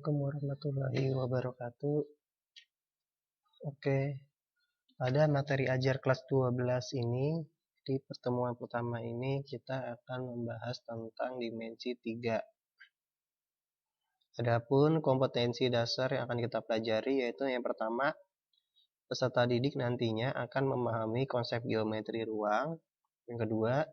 Assalamualaikum warahmatullahi wabarakatuh. Oke, pada materi ajar kelas 12 ini, di pertemuan pertama ini kita akan membahas tentang dimensi 3. Adapun kompetensi dasar yang akan kita pelajari yaitu yang pertama, peserta didik nantinya akan memahami konsep geometri ruang. Yang kedua,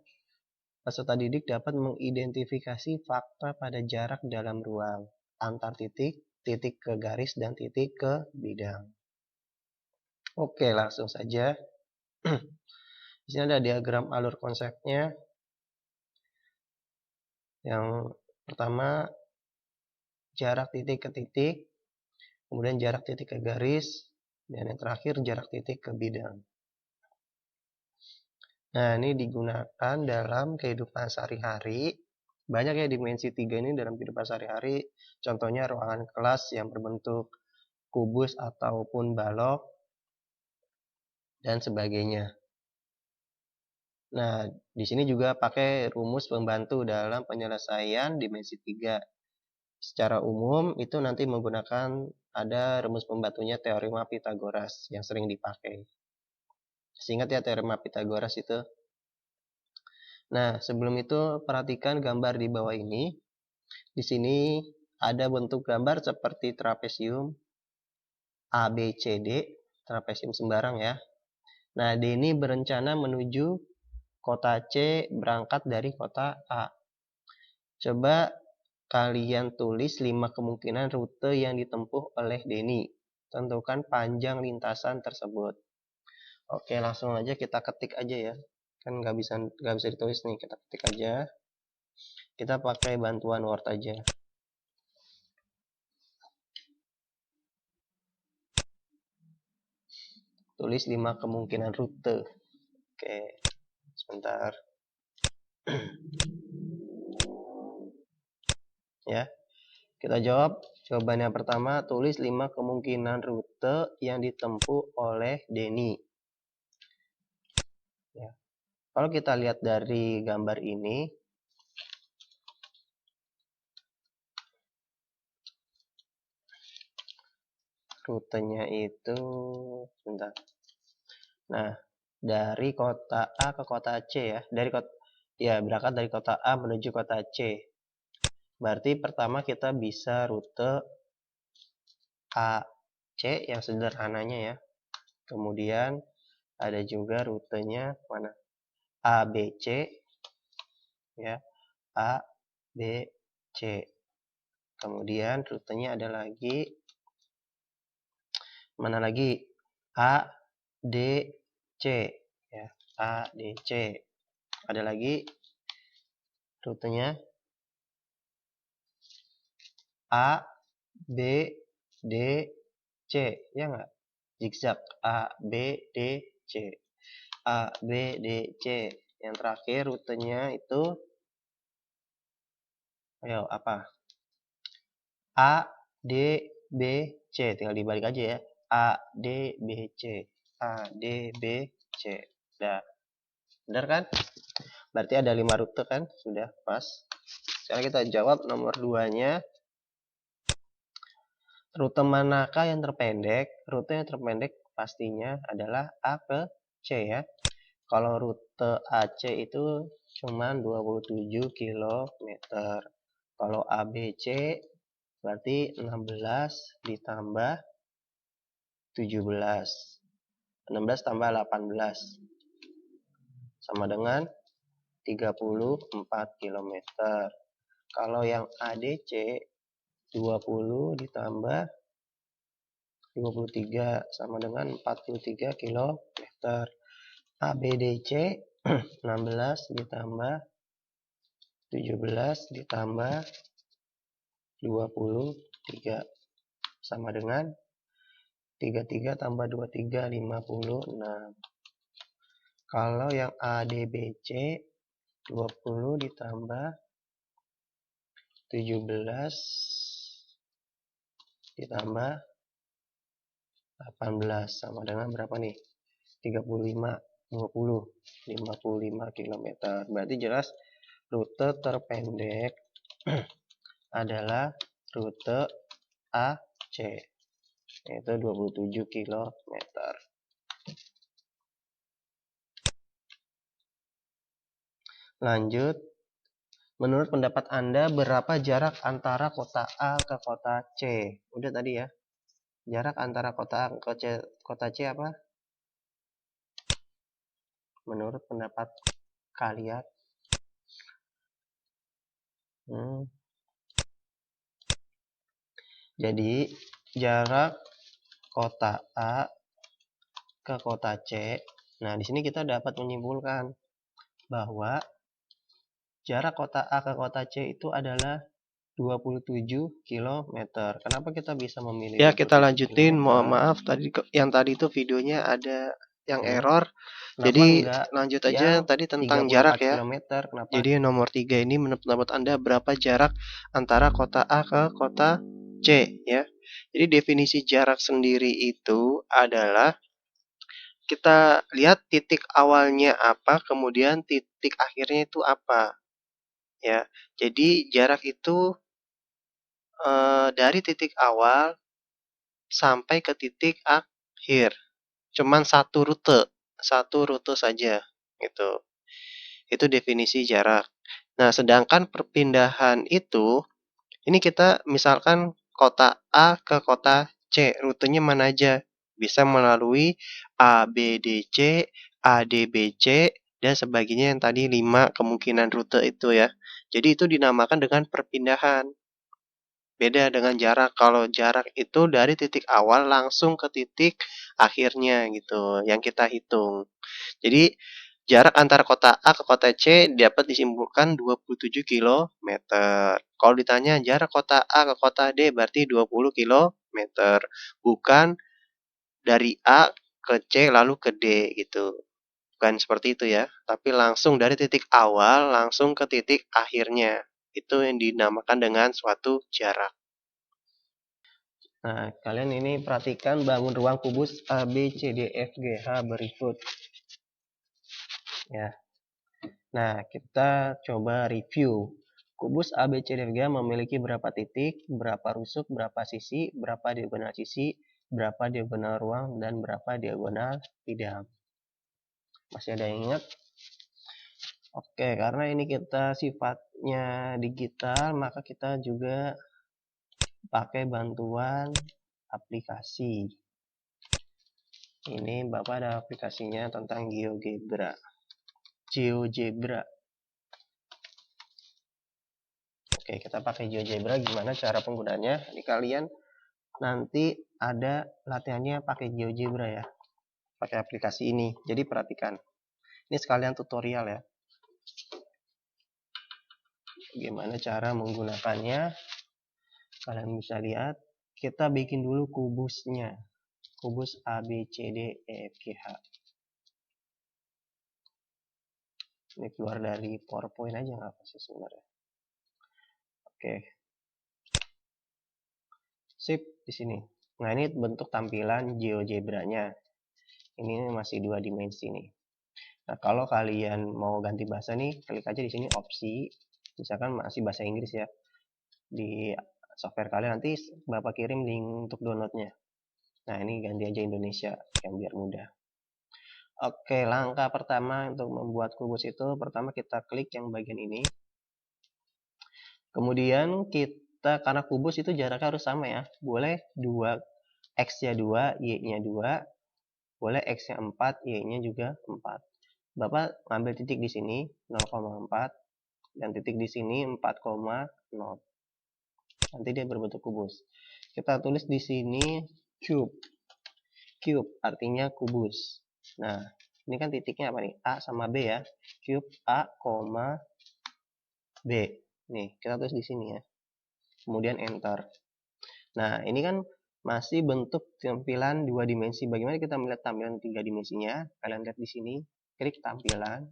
peserta didik dapat mengidentifikasi fakta pada jarak dalam ruang antar titik, titik ke garis, dan titik ke bidang. Oke, langsung saja. Di sini ada diagram alur konsepnya. Yang pertama, jarak titik ke titik, kemudian jarak titik ke garis, dan yang terakhir jarak titik ke bidang. Nah, ini digunakan dalam kehidupan sehari-hari. Banyak ya dimensi 3 ini dalam kehidupan sehari-hari. Contohnya ruangan kelas yang berbentuk kubus ataupun balok, dan sebagainya. Nah, di sini juga pakai rumus pembantu dalam penyelesaian dimensi 3. Secara umum itu nanti menggunakan ada rumus pembantunya teorema Pythagoras yang sering dipakai. Ingat ya teorema Pythagoras itu. Nah, sebelum itu perhatikan gambar di bawah ini. Di sini ada bentuk gambar seperti trapesium ABCD, trapesium sembarang ya. Nah, D ini berencana menuju kota C berangkat dari kota A. Coba kalian tulis 5 kemungkinan rute yang ditempuh oleh Denny. Tentukan panjang lintasan tersebut. Oke, langsung aja kita ketik aja ya. Kan nggak bisa ditulis nih, kita ketik aja. Kita pakai bantuan Word aja. Tulis 5 kemungkinan rute. Oke, sebentar. Ya, kita jawab. Jawaban yang pertama, tulis 5 kemungkinan rute yang ditempuh oleh Denny. Ya. Kalau kita lihat dari gambar ini, rutenya itu sebentar. Nah, dari kota A ke kota C ya. Berangkat dari kota A menuju kota C. Berarti pertama kita bisa rute AC yang sederhananya ya. Kemudian ada juga rutenya mana? ABC ya. ABC. Kemudian rutenya ada lagi mana lagi? ADC ya. ADC. Ada lagi rutenya A B D C ya nggak? Zigzag A B D C. A B D C. Yang terakhir rutenya itu ayo apa? A D B C. Tinggal dibalik aja ya. A D B C. A D B C. Udah. Benar kan? Berarti ada 5 rute kan? Sudah pas. Sekarang kita jawab nomor 2-nya. Rute manakah yang terpendek? Rute yang terpendek pastinya adalah A ke C ya. Kalau rute AC itu cuma 27 km. Kalau ABC berarti 16 ditambah 17. 16 tambah 18 sama dengan 34 km. Kalau yang ADC 20 ditambah 23 sama dengan 43 km. ABDC 16 ditambah 17 ditambah 23 sama dengan 33 tambah 23 56. Kalau yang ADBC 20 ditambah 17 ditambah 18 sama dengan berapa nih? 35 20 55 km. Berarti jelas rute terpendek adalah rute AC, yaitu 27 km. Lanjut, menurut pendapat Anda berapa jarak antara kota A ke kota C? Udah tadi ya. Jarak antara kota A ke kota C apa? Menurut pendapat kalian? Jadi, jarak kota A ke kota C. Nah, di sini kita dapat menyimpulkan bahwa jarak kota A ke kota C itu adalah 27 km. Kenapa kita bisa memilih? Ya, kita lanjutin. Mohon maaf tadi yang tadi itu videonya ada yang error. Jadi lanjut aja tadi tentang jarak ya. Kenapa? Jadi nomor 3 ini menurut pendapat Anda berapa jarak antara kota A ke kota C ya. Jadi definisi jarak sendiri itu adalah kita lihat titik awalnya apa, kemudian titik akhirnya itu apa. Ya. Jadi jarak itu dari titik awal sampai ke titik akhir. Cuman satu rute saja gitu. Itu definisi jarak. Nah, sedangkan perpindahan itu ini kita misalkan kota A ke kota C, rutenya mana aja? Bisa melalui A, B, D, C, A, D, B, C, dan sebagainya yang tadi 5 kemungkinan rute itu ya. Jadi itu dinamakan dengan perpindahan. Beda dengan jarak. Kalau jarak itu dari titik awal langsung ke titik akhirnya gitu, yang kita hitung. Jadi jarak antara kota A ke kota C dapat disimpulkan 27 km. Kalau ditanya jarak kota A ke kota D berarti 20 km. Bukan dari A ke C lalu ke D gitu. Bukan seperti itu ya. Tapi langsung dari titik awal langsung ke titik akhirnya. Itu yang dinamakan dengan suatu jarak. Nah, kalian ini perhatikan bangun ruang kubus A, B, C, D, F, G, H berikut. Ya. Nah, kita coba review. Kubus A, B, C, D, F, G memiliki berapa titik, berapa rusuk, berapa sisi, berapa diagonal sisi, berapa diagonal ruang, dan berapa diagonal bidang. Masih ada yang ingat? Oke, karena ini kita sifatnya digital, maka kita juga pakai bantuan aplikasi. Ini Bapak ada aplikasinya tentang GeoGebra. Oke, kita pakai GeoGebra. Gimana cara penggunanya? Ini kalian nanti ada latihannya pakai GeoGebra ya. Pakai aplikasi ini. Jadi perhatikan. Ini sekalian tutorial ya. Gimana cara menggunakannya? Kalian bisa lihat. Kita bikin dulu kubusnya. Kubus A, B, C, D, E, F, G, H. Ini keluar dari PowerPoint aja nggak apa sih sebenarnya. Oke. Sip di sini. Nah, ini bentuk tampilan GeoGebra-nya. Ini masih 2 dimensi nih. Nah, kalau kalian mau ganti bahasa nih, klik aja di sini opsi. Misalkan masih bahasa Inggris ya. Di software kalian nanti Bapak kirim link untuk downloadnya. Nah, ini ganti aja Indonesia yang biar mudah. Oke, langkah pertama untuk membuat kubus itu, pertama kita klik yang bagian ini. Kemudian kita, karena kubus itu jaraknya harus sama ya. Boleh 2, X-nya 2, Y-nya 2. Boleh X-nya 4, Y-nya juga 4. Bapak ambil titik di sini 0,4 dan titik di sini 4,0. Nanti dia berbentuk kubus. Kita tulis di sini cube. Cube artinya kubus. Nah, ini kan titiknya apa nih? A sama B ya. Cube A, B. Nih, kita tulis di sini ya. Kemudian enter. Nah, ini kan masih bentuk tampilan 2 dimensi. Bagaimana kita melihat tampilan 3 dimensinya? Kalian lihat di sini, klik tampilan.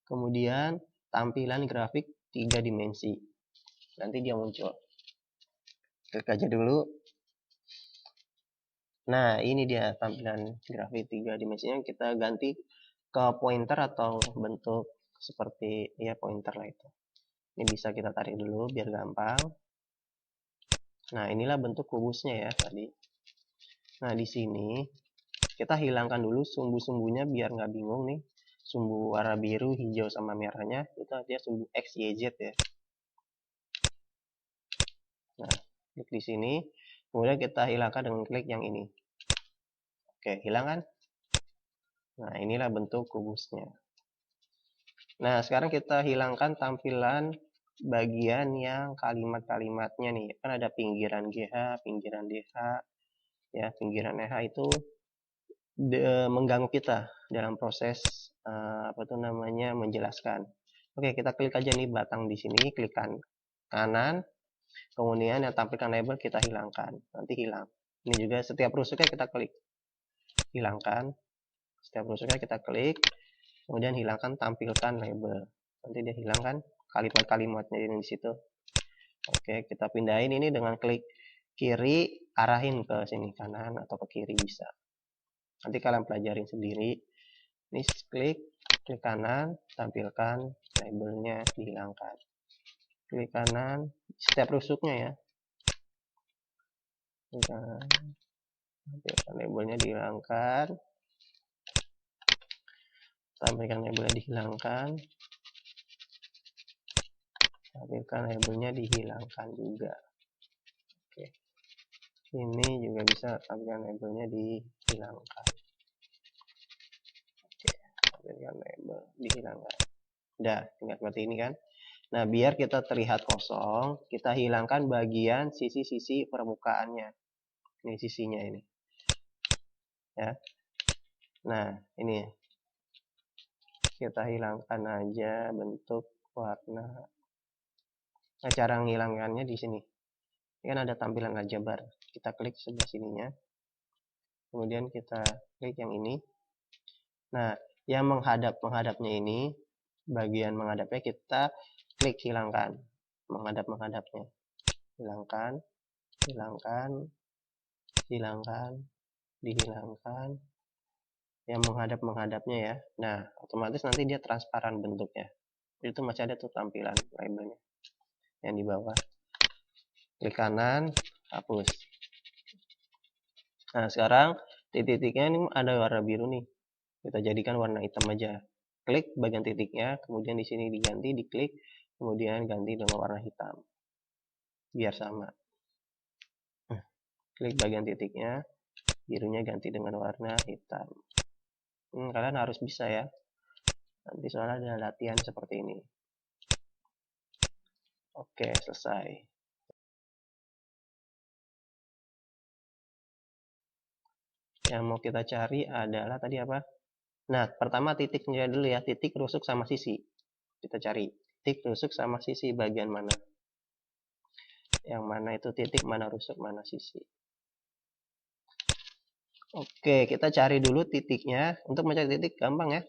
Kemudian tampilan grafik 3 dimensi. Nanti dia muncul. Klik aja dulu. Nah, ini dia tampilan grafik 3 dimensinya. Kita ganti ke pointer atau bentuk seperti ya pointer lah itu. Ini bisa kita tarik dulu biar gampang. Nah, inilah bentuk kubusnya ya tadi. Nah, di sini kita hilangkan dulu sumbu-sumbunya biar nggak bingung nih. Sumbu warna biru, hijau, sama merahnya itu artinya sumbu X, Y, Z ya. Nah, klik di sini. Kemudian kita hilangkan dengan klik yang ini. Oke, hilang kan? Nah, inilah bentuk kubusnya. Nah, sekarang kita hilangkan tampilan bagian yang kalimat-kalimatnya nih. Kan ada pinggiran GH, pinggiran DH, ya, pinggiran EH itu mengganggu kita dalam proses apa tuh namanya menjelaskan. Oke, kita klik aja nih batang di sini, klik kanan, kemudian yang tampilkan label kita hilangkan, nanti hilang. Ini juga setiap rusuknya kita klik, hilangkan. Setiap rusuknya kita klik, kemudian hilangkan tampilkan label. Nanti dia hilangkan kalimat-kalimatnya ini di situ. Oke, kita pindahin ini dengan klik kiri, arahin ke sini kanan atau ke kiri bisa. Nanti kalian pelajarin sendiri. Ini klik kanan, tampilkan labelnya, dihilangkan. Klik kanan, setiap rusuknya ya. Klik kanan, tampilkan labelnya, dihilangkan. Tampilkan labelnya, dihilangkan. Tampilkan labelnya, dihilangkan juga. Oke. Ini juga bisa tampilkan labelnya, dihilangkan. Oke, tampilkan label, dihilangkan. Udah, tinggal seperti ini kan. Nah, biar kita terlihat kosong, kita hilangkan bagian sisi-sisi permukaannya. Ini sisinya ini. Ya. Nah, ini kita hilangkan aja bentuk warna. Nah, cara menghilangkannya di sini. Ini kan ada tampilan aljabar. Kita klik sebelah sininya. Kemudian kita klik yang ini. Nah, yang menghadapnya ini, bagian menghadapnya kita klik hilangkan. Menghadapnya. Hilangkan, hilangkan, hilangkan, dihilangkan. Yang menghadapnya ya. Nah, otomatis nanti dia transparan bentuknya. Itu masih ada tuh tampilan labelnya yang di bawah. Klik kanan, hapus. Nah, sekarang titik-titiknya ini ada warna biru nih. Kita jadikan warna hitam aja. Klik bagian titiknya, kemudian di sini diganti, diklik, kemudian ganti dengan warna hitam. Biar sama. Klik bagian titiknya, birunya ganti dengan warna hitam. Kalian harus bisa ya. Nanti soalnya ada latihan seperti ini. Oke, selesai. Yang mau kita cari adalah tadi apa? Nah, pertama titiknya dulu ya, titik rusuk sama sisi. Kita cari titik rusuk sama sisi bagian mana. Yang mana itu titik, mana rusuk, mana sisi. Oke, kita cari dulu titiknya. Untuk mencari titik gampang ya.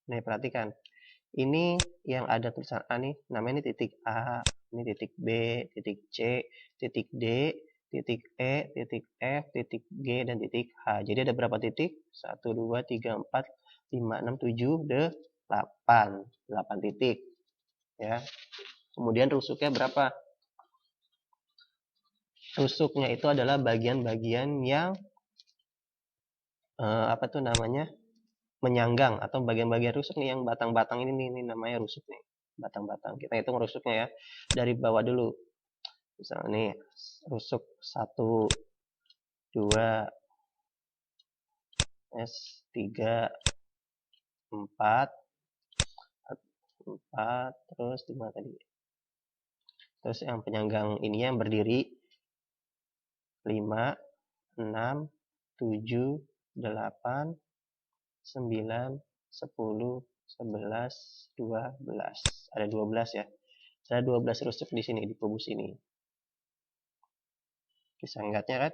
Nih, perhatikan. Ini yang ada tulisan A nih, namanya ini titik A, ini titik B, titik C, titik D, titik E, titik F, titik G, dan titik H. Jadi ada berapa titik? 1, 2, 3, 4, 5, 6, 7, 8. 8 titik. Ya. Kemudian rusuknya berapa? Rusuknya itu adalah bagian-bagian yang apa tuh namanya? Menyanggang atau bagian-bagian rusuk nih yang batang-batang ini namanya rusuk nih. Batang-batang. Kita hitung rusuknya ya. Dari bawah dulu. Misalnya nih, rusuk 1, 2, S3, 4, 4, terus di mana tadi? Terus yang penyanggang ini yang berdiri 5, 6, 7, 8, 9, 10, 11, 12. Ada 12 ya. Ada 12 rusuk di sini, di kubus ini. Bisa ingatnya kan?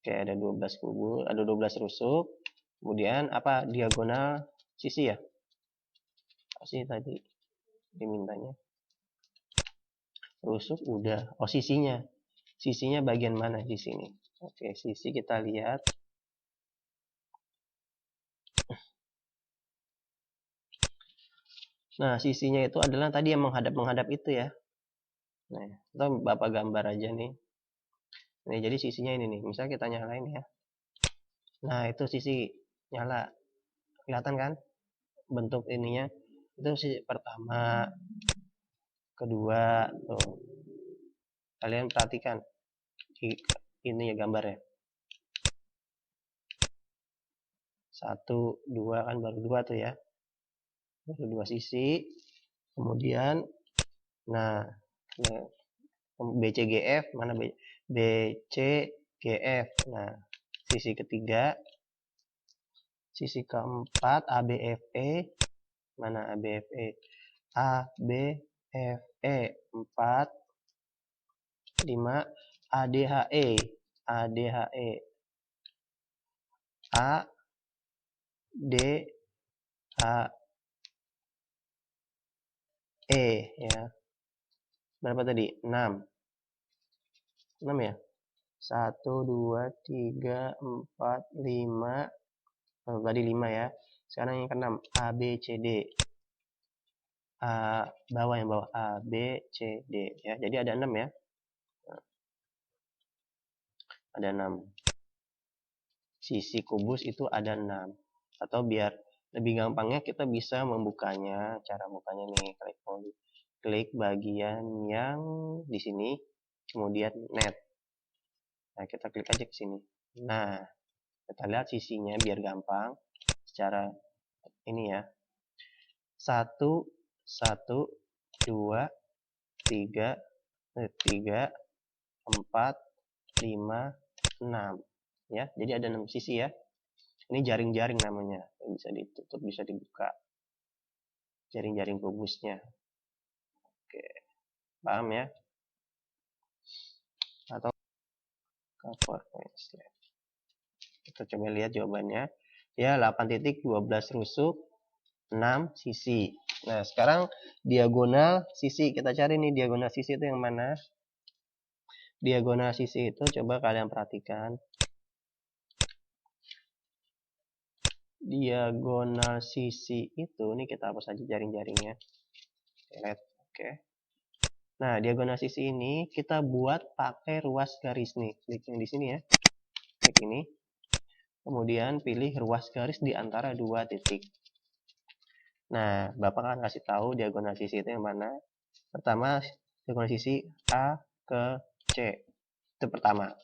Oke, ada 12 kubus, ada 12 rusuk. Kemudian apa? Diagonal sisi ya? Apa sih tadi dimintanya? Rusuk udah. Oh, sisinya. Sisinya bagian mana di sini? Oke, sisi kita lihat. Nah, sisinya itu adalah tadi yang menghadap-menghadap itu ya. Nah, atau Bapak gambar aja nih. Nih, jadi sisinya ini nih. Misalnya kita nyalain ya. Nah, itu sisi nyala. Kelihatan kan? Bentuk ininya. Itu sisi pertama, kedua, tuh. Kalian perhatikan. Ini ya gambarnya. 1, 2 kan baru 2 tuh ya. Baru 2 sisi. Kemudian, nah, BCGF, mana BCGF. Nah, sisi ketiga, sisi keempat ABFE, mana ABFE, ABFE 4, 5, ADHE, ADHE, A, D, A, E ya. Berapa tadi? 6. 6 ya? 1, 2, 3, 4, 5. Oh, tadi 5 ya. Sekarang yang ke-6, A, B, C, D. A, bawah yang bawah, A, B, C, D ya. Jadi ada 6 ya. Ada 6. Sisi kubus itu ada 6. Atau biar lebih gampangnya kita bisa membukanya. Cara bukanya nih, klik bagian yang di sini, kemudian net. Nah, kita klik aja ke sini. Nah, kita lihat sisinya biar gampang. Secara ini ya. 1, 1, 2, 3, 4, 5, 6. Ya, jadi ada 6 sisi ya. Ini jaring-jaring namanya. Bisa ditutup, bisa dibuka. Jaring-jaring kubusnya. Oke. Paham ya? Atau cover slide. Kita coba lihat jawabannya. Ya, 8.12 rusuk, 6 sisi. Nah, sekarang diagonal sisi. Kita cari nih diagonal sisi itu yang mana? Diagonal sisi itu coba kalian perhatikan. Diagonal sisi itu, ini kita hapus saja jaring-jaringnya. Oke. Nah, diagonal sisi ini kita buat pakai ruas garis nih. Klik yang di sini ya. Klik ini. Kemudian pilih ruas garis di antara 2 titik. Nah, Bapak akan kasih tahu diagonal sisi itu yang mana. Pertama, diagonal sisi A ke C. Itu pertama.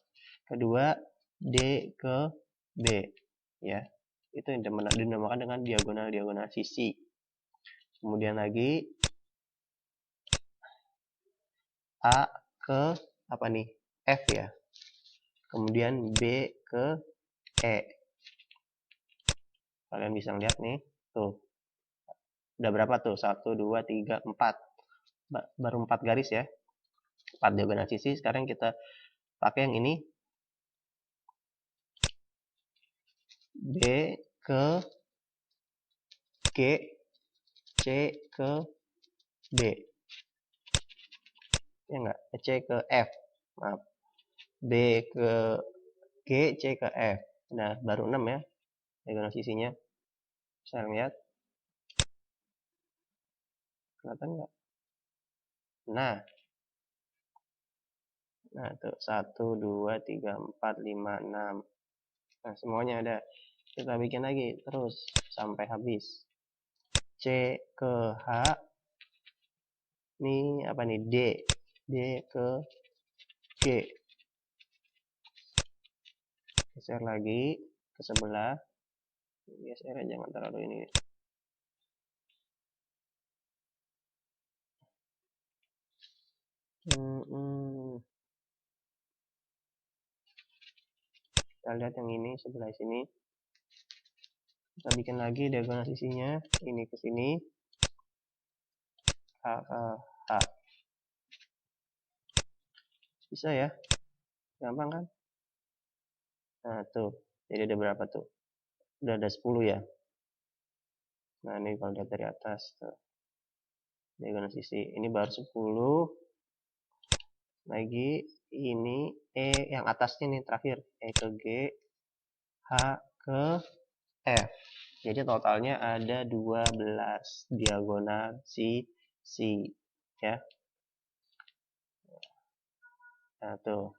Kedua, D ke B. Ya. Itu yang dinamakan dengan diagonal sisi. Kemudian lagi A ke apa nih? F ya. Kemudian B ke E. Kalian bisa lihat nih. Tuh. Udah berapa tuh? 1, 2, 3, 4. Baru 4 garis ya. 4 diagonal sisi. Sekarang kita pakai yang ini. B ke G, C ke B. Ya enggak? C ke F. Maaf. B ke G, C ke F. Nah, baru 6 ya. Diagonal sisinya. Bisa lihat. Kelihatan enggak? Nah, tuh 1, 2, 3, 4, 5, 6. Nah, semuanya ada. Kita bikin lagi terus sampai habis. C ke H. Ini apa nih? D. D ke G. Geser lagi ke sebelah. Geser jangan terlalu ini. Kita lihat yang ini sebelah sini. Kita bikin lagi diagonal sisinya. Ini ke sini. H ke H. Bisa ya? Gampang kan? Nah, tuh. Jadi ada berapa tuh? Udah ada 10 ya. Nah, ini kalau lihat dari atas tuh. Diagonal sisi. Ini baru 10. Lagi ini E yang atasnya nih terakhir. E ke G, H ke F. Jadi totalnya ada 12 diagonal sisi ya. Nah, tuh.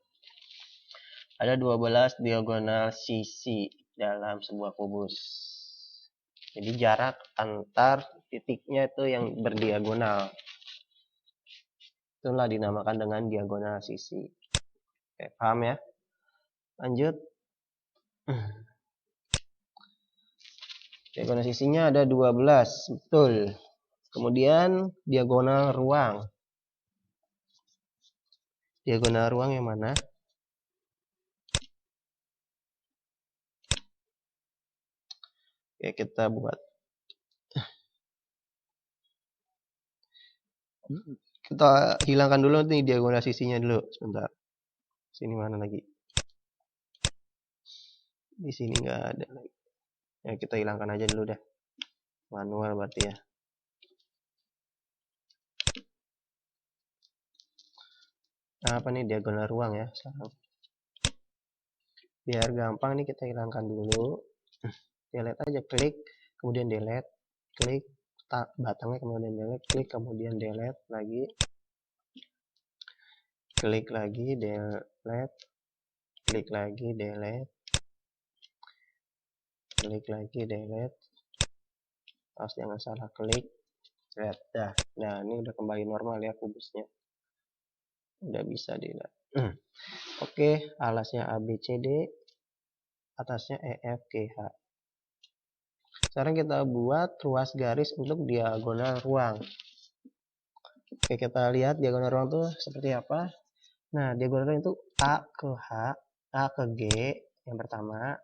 Ada 12 diagonal sisi dalam sebuah kubus. Jadi jarak antar titiknya itu yang berdiagonal. Itulah dinamakan dengan diagonal sisi. Oke, paham ya? Lanjut. Diagonal sisinya ada 12, betul. Kemudian diagonal ruang. Diagonal ruang yang mana? Oke, kita buat. Kita hilangkan dulu nih diagonal sisinya dulu. Sebentar. Sini mana lagi? Di sini nggak ada lagi. Ya, kita hilangkan aja dulu dah. Manual berarti ya. Nah, apa nih diagonal ruang ya sekarang. Biar gampang nih kita hilangkan dulu. Delete aja, klik, kemudian delete, klik batangnya, kemudian delete, klik, kemudian delete lagi, klik lagi, delete, klik lagi, delete, klik lagi, delete. Awas jangan salah klik. Lihat dah. Nah, ini udah kembali normal ya kubusnya. Udah bisa dilihat. Oke, alasnya ABCD, atasnya EFGH. Sekarang kita buat ruas garis untuk diagonal ruang. Oke, kita lihat diagonal ruang itu seperti apa. Nah, diagonal ruang itu A ke H, A ke G yang pertama.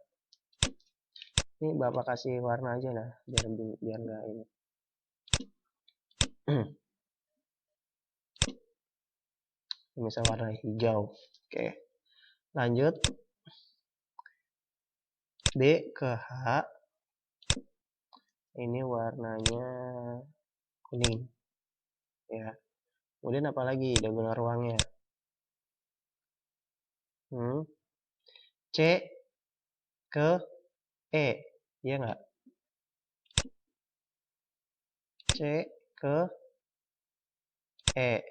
Ini Bapak kasih warna aja nah, biar nggak ini. Misal warna hijau. Oke. Lanjut. B ke H. Ini warnanya kuning. Ya. Kemudian apa lagi diagonal ruangnya? C ke E. Iya nggak? C ke E.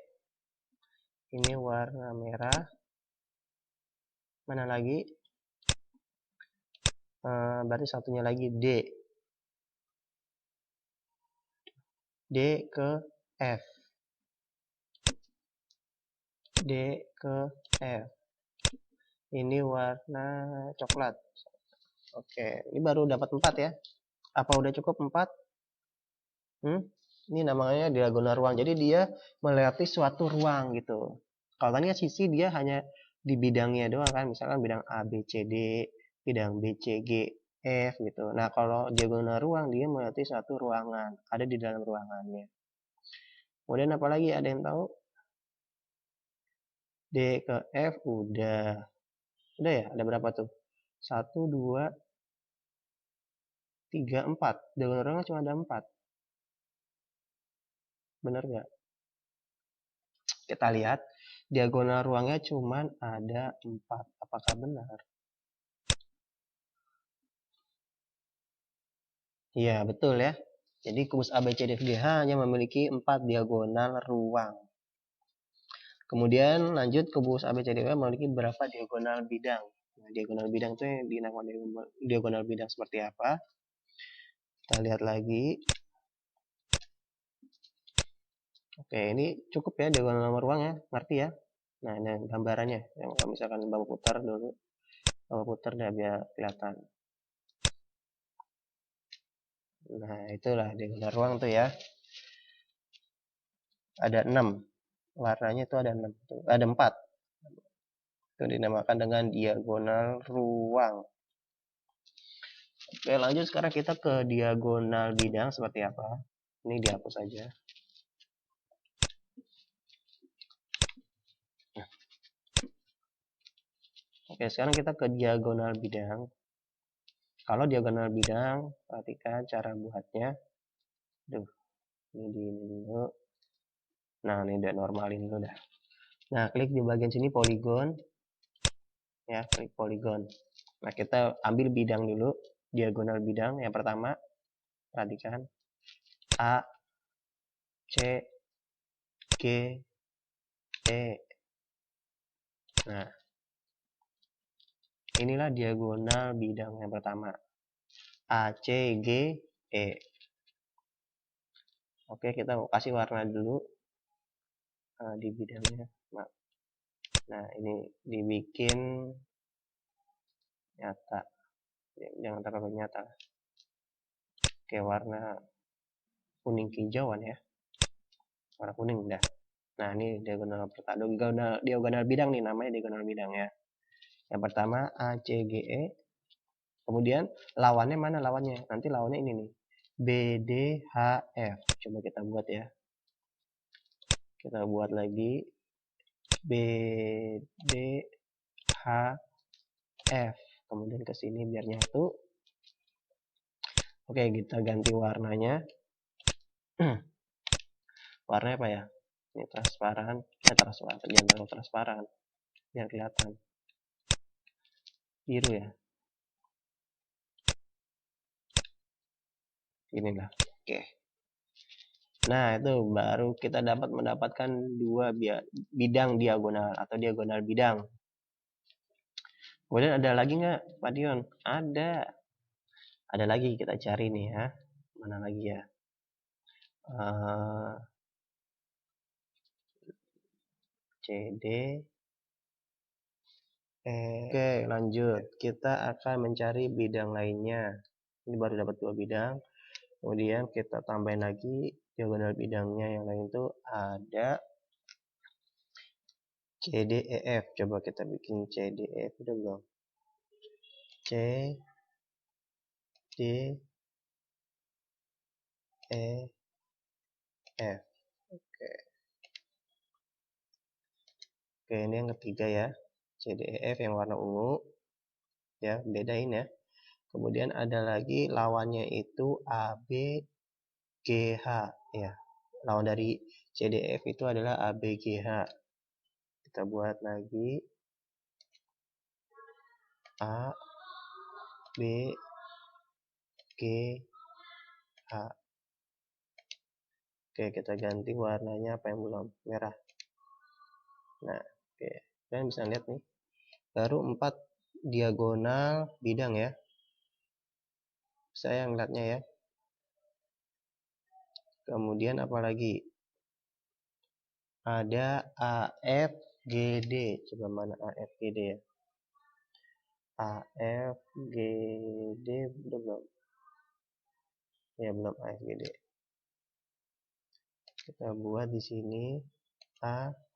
Ini warna merah. Mana lagi? Berarti satunya lagi D. D ke F. D ke F. Ini warna coklat. Oke, ini baru dapat 4 ya. Apa udah cukup 4? Ini namanya diagonal ruang. Jadi dia melewati suatu ruang gitu. Kalau tadi kan sisi dia hanya di bidangnya doang kan. Misalkan bidang A, B, C, D, bidang B, C, G, F gitu. Nah, kalau diagonal ruang dia melewati suatu ruangan. Ada di dalam ruangannya. Kemudian apa lagi? Ada yang tahu? D ke F udah. Udah ya? Ada berapa tuh? 1, 2, 3, 4. Diagonal ruangnya cuma ada 4. Bener nggak? Kita lihat. Diagonal ruangnya cuma ada 4. Apakah benar? Iya, betul ya. Jadi kubus ABCDFGH hanya memiliki 4 diagonal ruang. Kemudian lanjut kubus ABCDFGH memiliki berapa diagonal bidang. Nah, diagonal bidang itu yang dinamakan diagonal bidang seperti apa? Kita lihat lagi. Oke, ini cukup ya diagonal nomor ruang ya, ngerti ya? Nah, ini gambarannya. Yang misalkan Bapak putar dulu. Bapak putar dah biar kelihatan. Nah, itulah diagonal ruang tuh ya. Ada 6. Warnanya itu ada 6. Ada 4. Itu dinamakan dengan diagonal ruang. Oke, lanjut sekarang kita ke diagonal bidang seperti apa. Ini dihapus saja. Oke, sekarang kita ke diagonal bidang. Kalau diagonal bidang, perhatikan cara buatnya. Duh, ini dulu. Nah, ini udah normalin dulu dah. Nah, klik di bagian sini poligon. Ya, klik poligon. Nah, kita ambil bidang dulu. Diagonal bidang yang pertama. Perhatikan. A, C, G, E, Nah, inilah diagonal bidang yang pertama. ACGE. Oke, kita kasih warna dulu di bidangnya. Nah, ini dibikin nyata. Jangan terlalu nyata. Oke, warna kuning hijauan ya. Warna kuning udah. Nah, ini diagonal pertama, diagonal bidang nih, namanya diagonal bidang ya. Yang pertama ACGE. Kemudian lawannya mana lawannya? Nanti lawannya ini nih. BDHF. Coba kita buat ya. Kita buat lagi BDHF. Kemudian ke sini biar nyatu. Oke, kita ganti warnanya. Warnanya apa ya? Ini transparan. Transparan. Jangan terlalu transparan. Biar kelihatan. Biru ya. Inilah. Oke. Nah, itu baru kita mendapatkan dua bidang diagonal atau diagonal bidang. Kemudian ada lagi nggak, Pak Dion? Ada. Ada lagi, kita cari nih ya. Mana lagi ya? CD. Oke, lanjut. Kita akan mencari bidang lainnya. Ini baru dapat dua bidang. Kemudian kita tambahin lagi diagonal bidangnya yang lain itu ada CDEF. Coba kita bikin CDEF udah belum? CDEF. Oke. Oke, ini yang ketiga ya. CDEF yang warna ungu. Ya, bedain ya. Kemudian ada lagi lawannya itu ABGH ya. Lawan dari CDF itu adalah ABGH. Kita buat lagi ABGH. Oke, kita ganti warnanya apa yang belum? Merah. Nah, oke. Kalian bisa lihat nih. Baru 4 diagonal bidang ya. Saya ngeliatnya ya. Kemudian apalagi? Ada AFGD. Coba mana AFGD ya? AFGD belum? Ya belum AFGD. Kita buat di sini AFGD.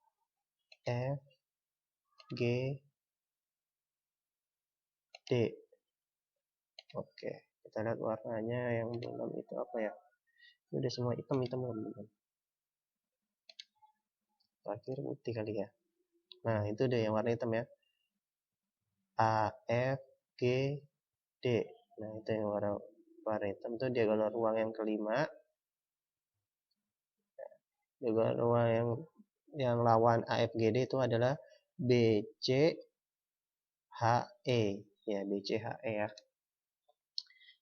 Oke, kita lihat warnanya yang belum itu apa ya? Ini udah semua hitam-hitam belum? Terakhir putih kali ya. Nah, itu deh yang warna hitam ya. AFGD. Nah, itu yang warna hitam itu diagonal ruang yang kelima. Diagonal ruang yang lawan AFGD itu adalah BCHE. Ya, BCHE ya.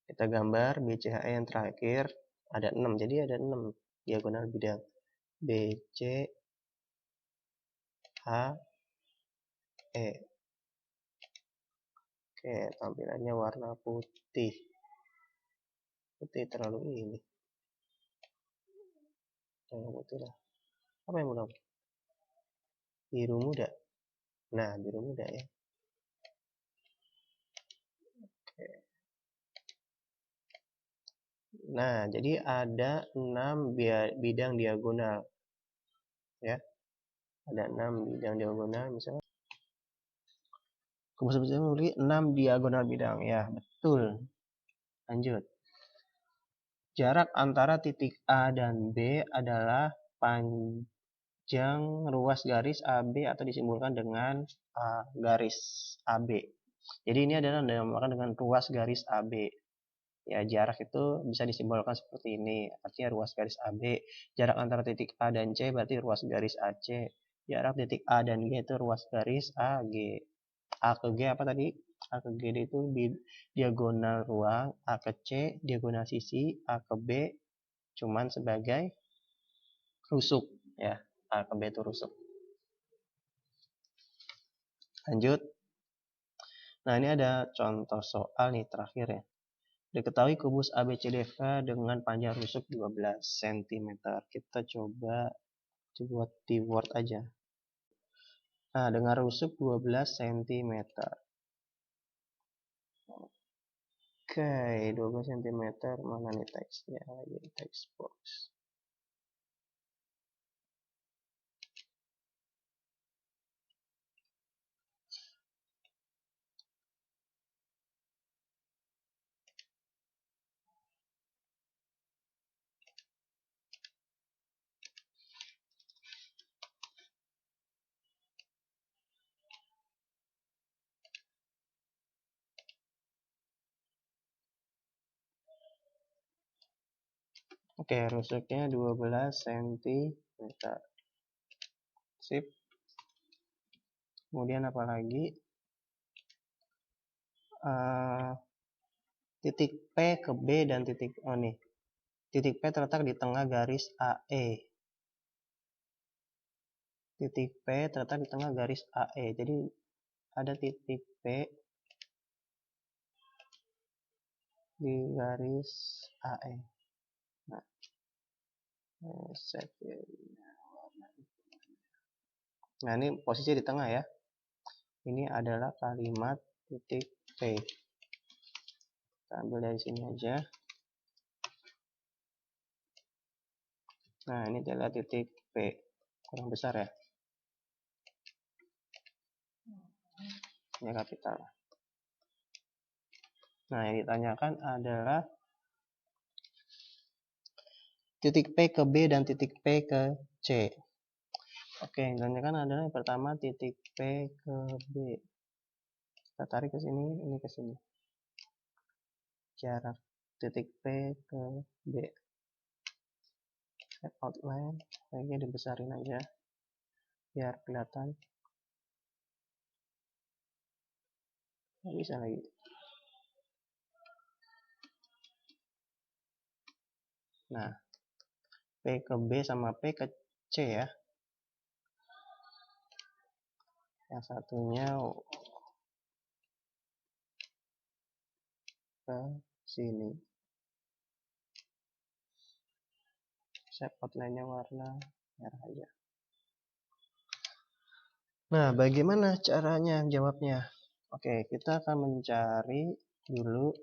Kita gambar BCHE yang terakhir ada 6. Jadi ada 6 diagonal bidang. BCHE. Oke, tampilannya warna putih. Putih terlalu ini. Yang putih lah. Apa yang belum? Biru muda. Nah, biru muda ya. Oke. Nah, jadi ada 6 bidang diagonal. Ya. Ada 6 bidang diagonal misalnya. Kemudian memiliki 6 diagonal bidang. Ya, betul. Lanjut. Jarak antara titik A dan B adalah panjang ruas garis AB atau disimbolkan dengan garis AB. Jadi ini adalah dinamakan dengan ruas garis AB. Ya, jarak itu bisa disimbolkan seperti ini. Artinya ruas garis AB. Jarak antara titik A dan C berarti ruas garis AC. Jarak titik A dan G itu ruas garis AG. A ke G apa tadi? A ke G itu diagonal ruang. A ke C diagonal sisi. A ke B cuman sebagai rusuk. Ya, A ke B itu rusuk. Lanjut. Nah, ini ada contoh soal nih terakhir ya. Diketahui kubus ABCDF dengan panjang rusuk 12 cm. Kita coba buat di Word aja. Nah, dengan rusuk 12 cm. Oke, 12 cm. Mana nih teksnya? Lagi text box. Oke, rusuknya 12 cm. Sip. Kemudian apa lagi? Titik P ke B dan titik nih. Titik P terletak di tengah garis AE. Titik P terletak di tengah garis AE. Jadi ada titik P di garis AE. Nah, ini posisi di tengah ya. Ini adalah kalimat titik P. Kita ambil dari sini aja. Nah, ini adalah titik P. Kurang besar ya. Ini kapital. Nah, yang ditanyakan adalah titik P ke B dan titik P ke C. Oke, yang ditanyakan adalah yang pertama titik P ke B. Kita tarik ke sini, ini ke sini. Jarak titik P ke B. Set outline, lagi dibesarin aja biar kelihatan. Nggak bisa lagi. Nah, P ke B sama P ke C ya. Yang satunya ke sini. Set outline-nya warna merah aja. Nah, bagaimana caranya jawabnya? Oke, kita akan mencari dulu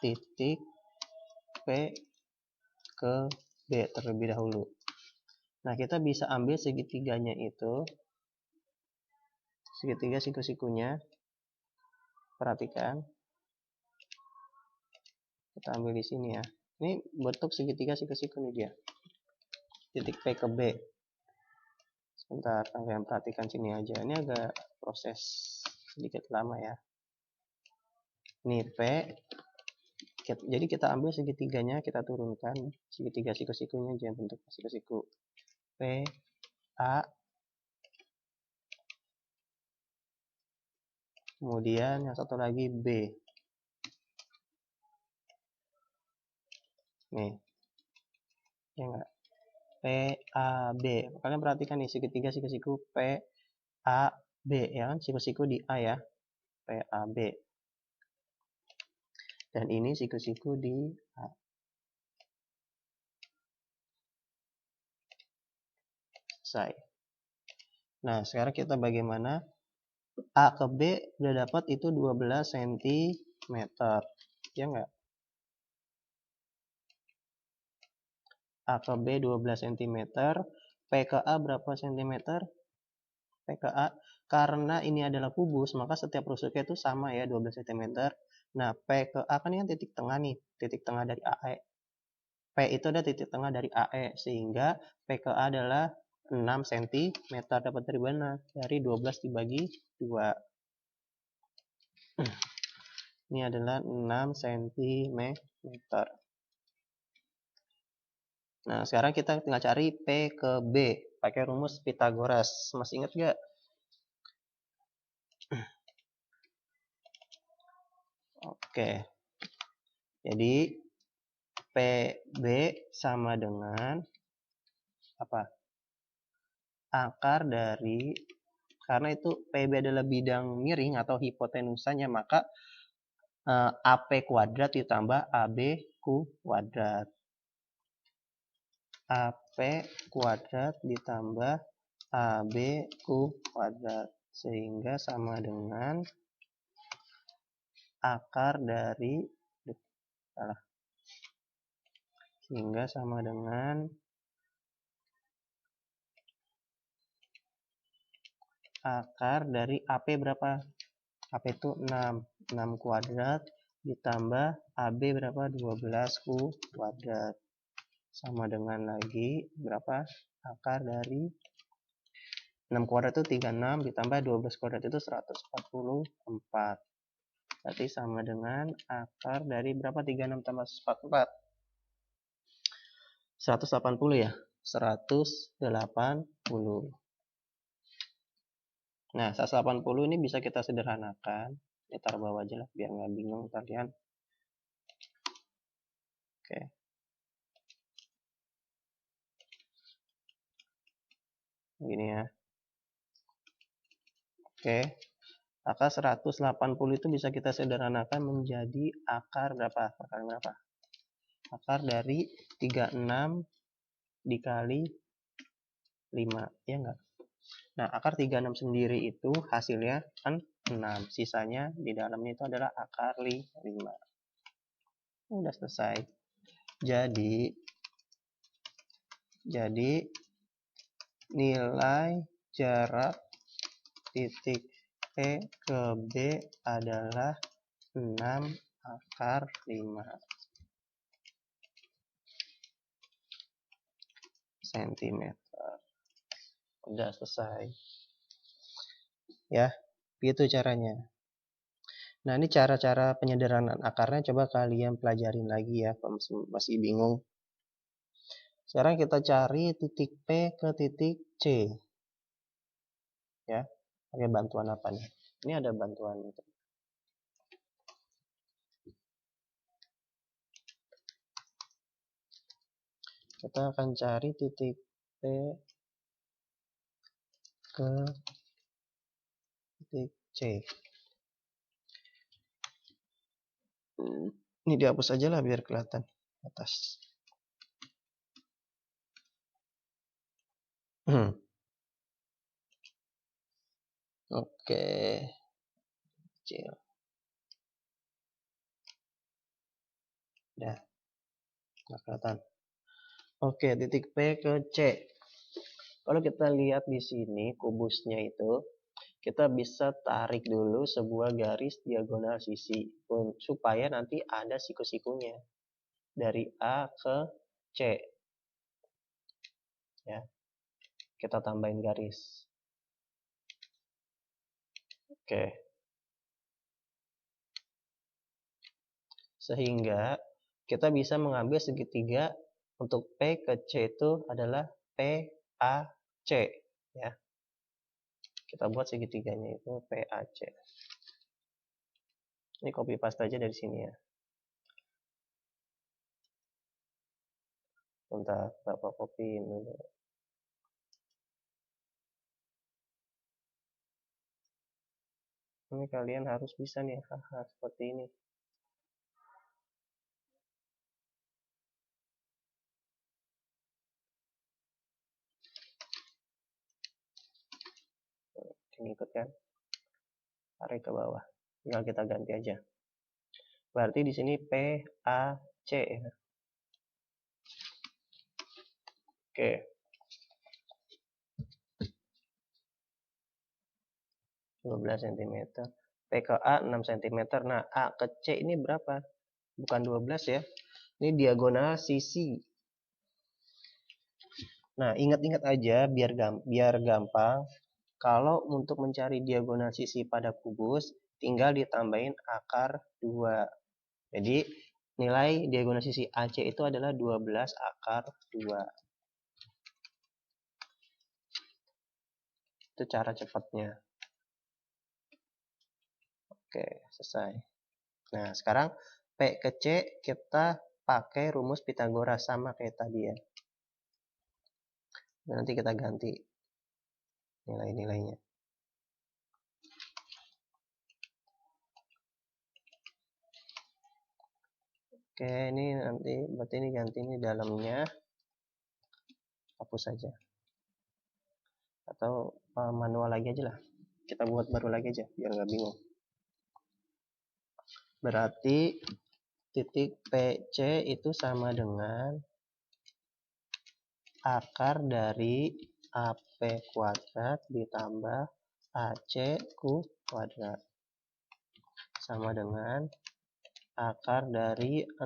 titik P ke B terlebih dahulu. Nah, kita bisa ambil segitiganya itu, segitiga siku-sikunya. Perhatikan. Kita ambil di sini ya. Ini bentuk segitiga siku-siku nih dia. Titik P ke B. Sebentar, kalian perhatikan sini aja. Ini agak proses sedikit lama ya. Ini P. Jadi kita ambil segitiganya, kita turunkan segitiga siku-sikunya aja bentuk siku-siku. P, A. Kemudian yang satu lagi B. Nih. Ya enggak? P, A, B. Kalian perhatikan nih segitiga siku-siku P, A, B ya kan, siku-siku di A ya. P, A, B. Dan ini siku-siku di A. Selesai. Nah, sekarang kita bagaimana? A ke B udah dapat itu 12 cm. Ya enggak? A ke B 12 cm. P ke A berapa cm? P ke A. Karena ini adalah kubus, maka setiap rusuknya itu sama ya, 12 cm. Nah, P ke A kan ini titik tengah nih, titik tengah dari AE. P itu ada titik tengah dari AE, sehingga P ke A adalah 6 cm. Dapat dari mana? Dari 12 dibagi 2. Ini adalah 6 cm. Nah, sekarang kita tinggal cari P ke B. Pakai rumus Pythagoras. Masih ingat gak? Oke. Jadi, PB sama dengan apa? Akar dari Karena itu PB adalah bidang miring atau hipotenusanya, maka AP kuadrat ditambah AB kuadrat. AP kuadrat ditambah AB kuadrat. Sehingga sama dengan akar dari akar dari AP berapa? AP itu 6 kuadrat ditambah AB berapa? 12 kuadrat. Sama dengan lagi berapa? Akar dari 6 kuadrat itu 36 ditambah 12 kuadrat itu 144. Berarti sama dengan akar dari berapa? 36 tambah 144. 180 ya? 180. Nah, 180 ini bisa kita sederhanakan. Ya, taruh bawah aja lah, biar nggak bingung kalian. Oke. Gini ya. Oke. Akar 180 itu bisa kita sederhanakan menjadi akar berapa? Akar dari 36 dikali 5. Ya enggak? Nah, akar 36 sendiri itu hasilnya kan 6. Sisanya di dalamnya itu adalah akar 5. Udah selesai. Jadi nilai jarak titik E ke B adalah 6 akar 5 cm. Udah selesai. Ya, gitu caranya. Nah, ini cara-cara penyederhanaan akarnya coba kalian pelajarin lagi ya, kalau masih bingung. Sekarang kita cari titik P ke titik C. Ya, pakai bantuan apa nih? Ini ada bantuan itu. Kita akan cari titik P ke titik C. Ini dihapus aja lah biar kelihatan atas. Oke. Kecil. Udah. Nggak kelihatan. Oke, titik P ke C. Kalau kita lihat di sini kubusnya itu, kita bisa tarik dulu sebuah garis diagonal sisi supaya nanti ada siku-sikunya dari A ke C. Ya. Kita tambahin garis. Oke. Sehingga kita bisa mengambil segitiga untuk P ke C itu adalah PAC, ya. Kita buat segitiganya itu PAC. Ini copy paste aja dari sini ya. Bentar, Bapak copy dulu. Ini kalian harus bisa nih hal-hal seperti ini. Ngikut kan? Tarik ke bawah. Tinggal kita ganti aja. Berarti di sini PAC ya. Oke. Okay. 12 cm. P ke A 6 cm. Nah, A ke C ini berapa? Bukan 12 ya. Ini diagonal sisi. Nah, ingat-ingat aja biar gampang. Kalau untuk mencari diagonal sisi pada kubus, tinggal ditambahin akar 2. Jadi, nilai diagonal sisi AC itu adalah 12 akar 2. Itu cara cepatnya. Oke, selesai. Nah, sekarang P ke C kita pakai rumus Pitagoras sama kayak tadi ya. Nanti kita ganti nilai-nilainya. Oke, ini nanti berarti ini ganti ini dalamnya, hapus saja. Atau manual lagi aja lah. Kita buat baru lagi aja biar nggak bingung. Berarti titik PC itu sama dengan akar dari AP kuadrat ditambah AC kuadrat. Sama dengan akar dari 6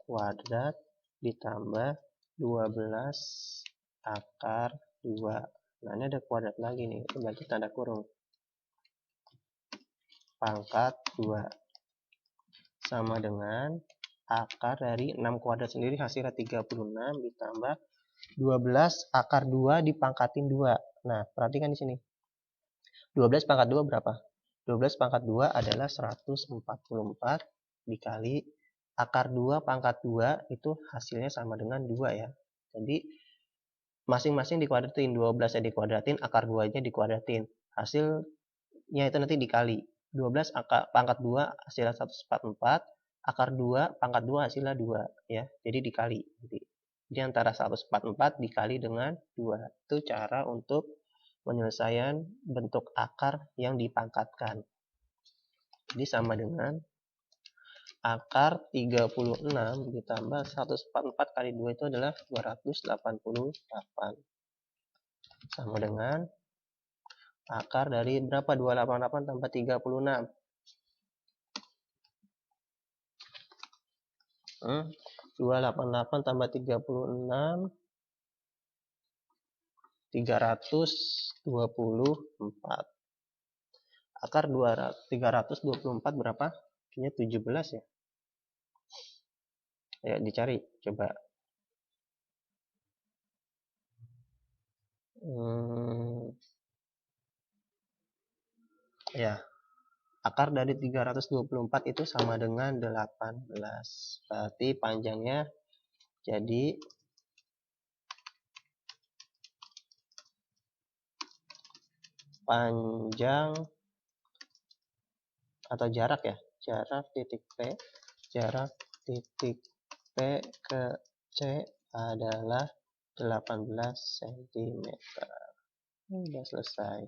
kuadrat ditambah 12 akar 2. Nah, ini ada kuadrat lagi nih, itu berarti tanda kurung. Pangkat 2. Sama dengan akar dari 6 kuadrat sendiri hasilnya 36 ditambah 12 akar 2 dipangkatin 2. Nah, perhatikan di sini. 12 pangkat 2 berapa? 12 pangkat 2 adalah 144 dikali akar 2 pangkat 2 itu hasilnya sama dengan 2 ya. Jadi masing-masing dikuadratin, 12-nya dikuadratin, akar 2-nya dikuadratin. Hasilnya itu nanti dikali. 12 pangkat 2 hasilnya 144, akar 2 pangkat 2 hasilnya 2 ya. Jadi dikali. Jadi antara 144 dikali dengan 2. Itu cara untuk penyelesaian bentuk akar yang dipangkatkan. Jadi sama dengan akar 36 ditambah 144 kali 2 itu adalah 288. Sama dengan akar dari berapa? 288 tambah 36. 288 tambah 36, 324. Akar 324 berapa? Kayaknya 17 ya. Ya, dicari coba. Ya. Akar dari 324 itu sama dengan 18. Berarti panjangnya jadi panjang atau jarak ya. Jarak titik P, jarak titik P ke C adalah 18 cm. Sudah selesai.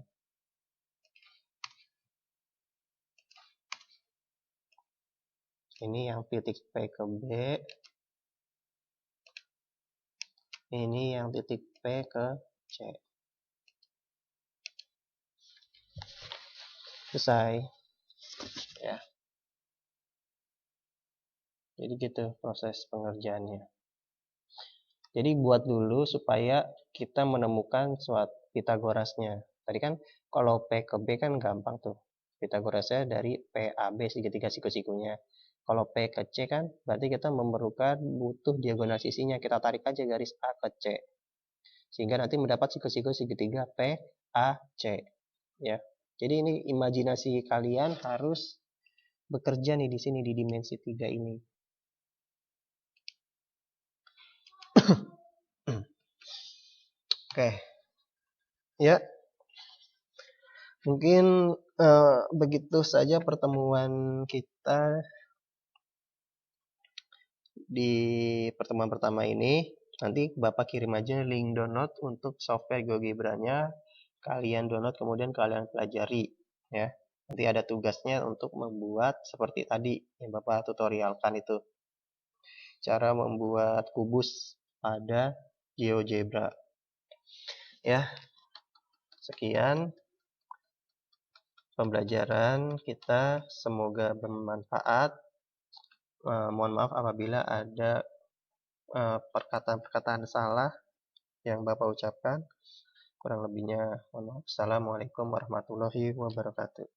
Ini yang titik P ke B. Ini yang titik P ke C. Selesai. Ya. Jadi gitu proses pengerjaannya. Jadi buat dulu supaya kita menemukan suatu Pitagorasnya. Tadi kan kalau P ke B kan gampang tuh. Pitagorasnya dari PAB segitiga siku-sikunya. Kalau P ke C kan berarti kita memerlukan butuh diagonal sisinya. Kita tarik aja garis A ke C. Sehingga nanti mendapat siku-siku segitiga PAC. Ya. Jadi ini imajinasi kalian harus bekerja nih di sini di dimensi 3 ini. Oke. Ya. Mungkin begitu saja pertemuan kita di pertemuan pertama ini. Nanti Bapak kirim aja link download untuk software GeoGebra-nya. Kalian download kemudian kalian pelajari ya. Nanti ada tugasnya untuk membuat seperti tadi yang Bapak tutorialkan itu. Cara membuat kubus pada GeoGebra. Ya. Sekian pembelajaran kita, semoga bermanfaat. Mohon maaf apabila ada perkataan-perkataan salah yang Bapak ucapkan. Kurang lebihnya mohon maaf. Assalamualaikum warahmatullahi wabarakatuh.